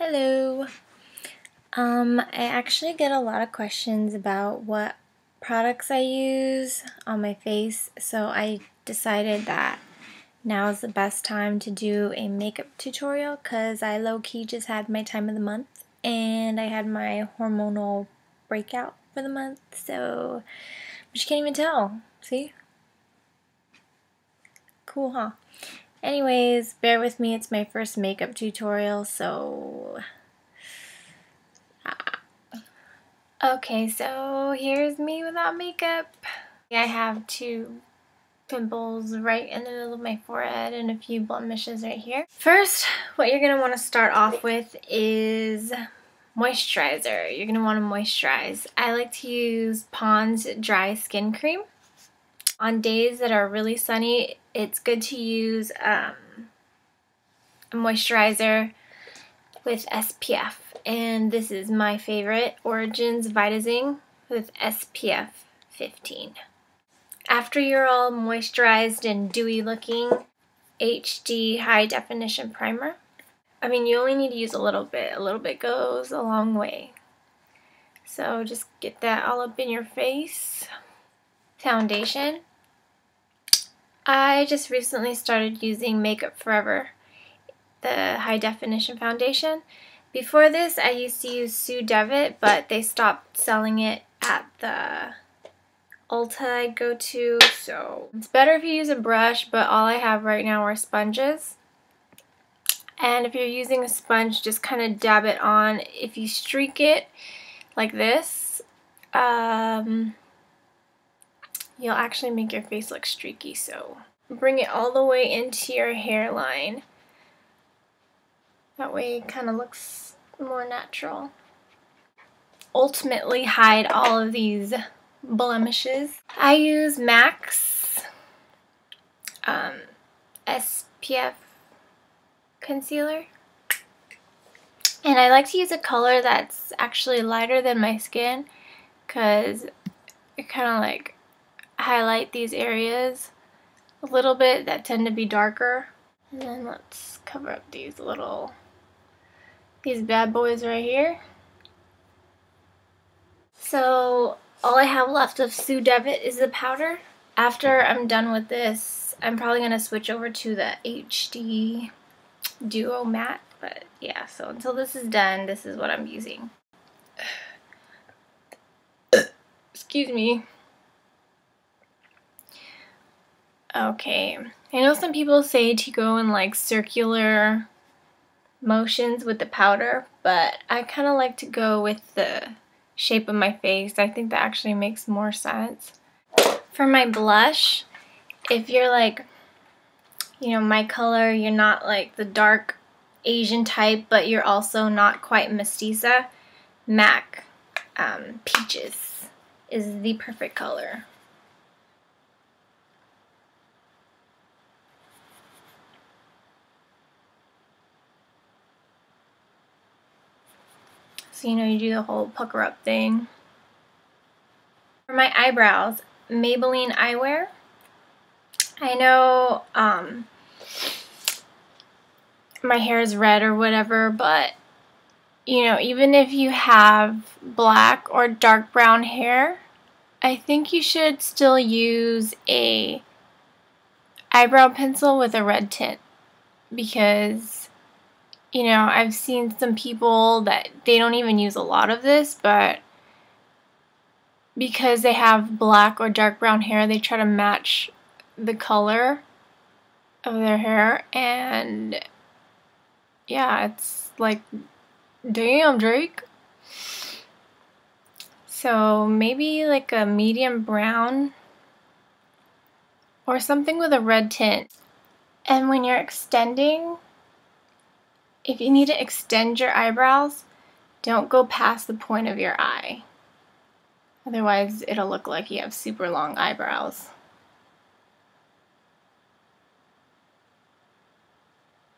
Hello. I actually get a lot of questions about what products I use on my face, so I decided that now is the best time to do a makeup tutorial because I low-key just had my time of the month and I had my hormonal breakout for the month, so but you can't even tell. See? Cool, huh? Anyways, bear with me, it's my first makeup tutorial, so okay, so here's me without makeup. I have two pimples right in the middle of my forehead and a few blemishes right here. First, what you're going to want to start off with is moisturizer. You're going to want to moisturize. I like to use Pond's Dry Skin Cream. On days that are really sunny, it's good to use a moisturizer with SPF, and this is my favorite, Origins Vitazing with SPF 15. After you're all moisturized and dewy looking, HD High Definition Primer. I mean, you only need to use a little bit goes a long way. So just get that all up in your face. Foundation. I just recently started using Makeup Forever, the high definition foundation. Before this, I used to use Sue Devitt, but they stopped selling it at the Ulta I go to, so it's better if you use a brush, but all I have right now are sponges. And if you're using a sponge, just kind of dab it on. If you streak it like this, you'll actually make your face look streaky, so bring it all the way into your hairline. That way it kind of looks more natural. Ultimately hide all of these blemishes. I use MAC's SPF concealer. And I like to use a color that's actually lighter than my skin because it kind of like highlight these areas a little bit that tend to be darker. And then let's cover up these bad boys right here. So all I have left of Sue Devitt is the powder. After I'm done with this, I'm probably going to switch over to the HD Duo Matte. But yeah, so until this is done, this is what I'm using. Excuse me. Okay, I know some people say to go in like circular motions with the powder, but I kind of like to go with the shape of my face. I think that actually makes more sense. For my blush, if you're like, you know, my color, you're not like the dark Asian type, but you're also not quite mestiza, MAC Peaches is the perfect color. So, you know, you do the whole pucker up thing. For my eyebrows, Maybelline Eyewear. I know my hair is red or whatever, but you know, even if you have black or dark brown hair, I think you should still use a eyebrow pencil with a red tint, because you know, I've seen some people that they don't even use a lot of this, but because they have black or dark brown hair, they try to match the color of their hair, and yeah, it's like, damn, Drake. So maybe like a medium brown or something with a red tint. And when you're extending, if you need to extend your eyebrows, don't go past the point of your eye. Otherwise, it'll look like you have super long eyebrows.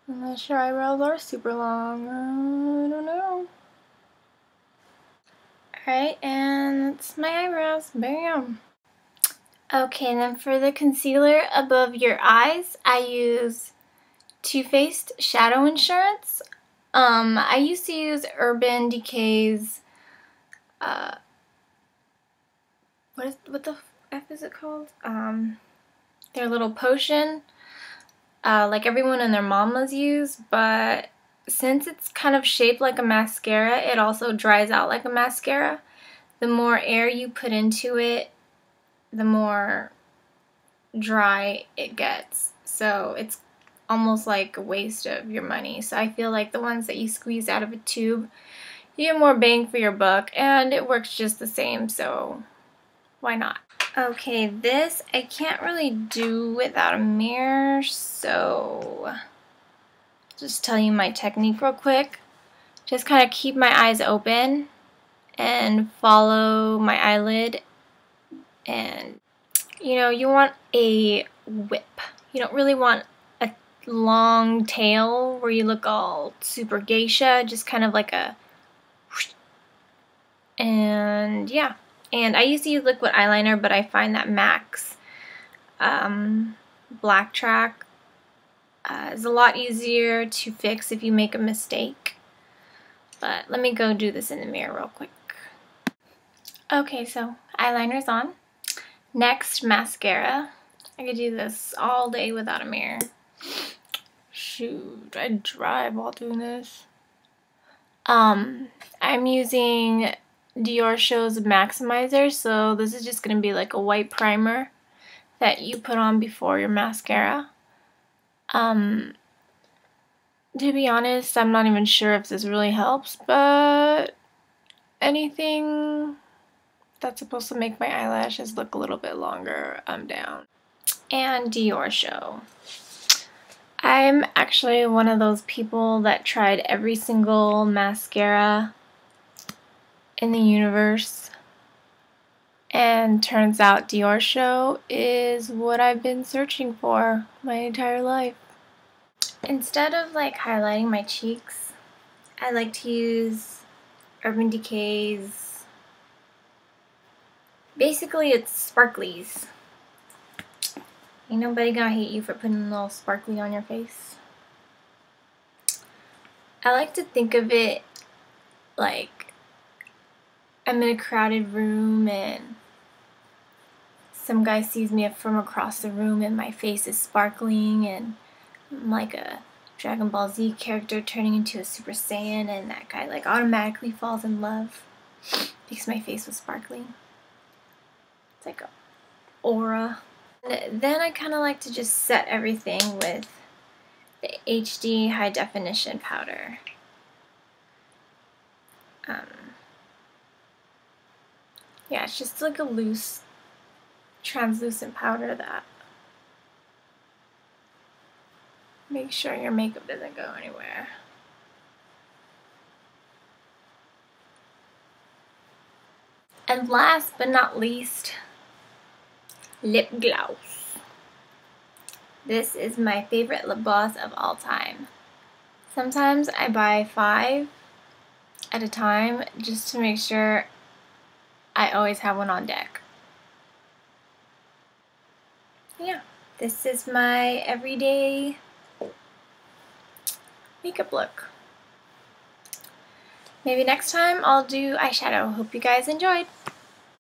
Unless your eyebrows are super long, I don't know. Alright, and that's my eyebrows. Bam! Okay, and then for the concealer above your eyes, I use Too Faced Shadow Insurance. I used to use Urban Decay's, what the F is it called? Their little potion, like everyone and their mamas use, but since it's kind of shaped like a mascara, it also dries out like a mascara. The more air you put into it, the more dry it gets. So it's almost like a waste of your money. So I feel like the ones that you squeeze out of a tube, you get more bang for your buck, and it works just the same, so why not? Okay, this I can't really do without a mirror, so just tell you my technique real quick. Just kind of keep my eyes open and follow my eyelid, and you want a whip. You don't really want a long tail where you look all super geisha, just kind of like a whoosh. And yeah. And I used to use liquid eyeliner, but I find that MAC's Black Track is a lot easier to fix if you make a mistake. But let me go do this in the mirror real quick. Okay, so eyeliner's on. Next, mascara. I could do this all day without a mirror. Shoot, I drive while doing this. I'm using Dior Show's Maximizer, so this is just going to be like a white primer that you put on before your mascara. To be honest, I'm not even sure if this really helps, but anything that's supposed to make my eyelashes look a little bit longer, I'm down. And Dior Show. I'm actually one of those people that tried every single mascara in the universe, and turns out Dior Show is what I've been searching for my entire life. Instead of like highlighting my cheeks, I like to use Urban Decay's, basically it's sparklies. Ain't nobody gonna hate you for putting a little sparkly on your face. I like to think of it like I'm in a crowded room and some guy sees me from across the room and my face is sparkling, and I'm like a Dragon Ball Z character turning into a Super Saiyan, and that guy like automatically falls in love because my face was sparkling. It's like an aura. And then I kind of like to just set everything with the HD high definition powder. Yeah, it's just like a loose, translucent powder that makes sure your makeup doesn't go anywhere. And last but not least, lip gloss. This is my favorite lip gloss of all time. Sometimes I buy 5 at a time just to make sure I always have one on deck. Yeah, this is my everyday makeup look. Maybe next time I'll do eyeshadow. Hope you guys enjoyed.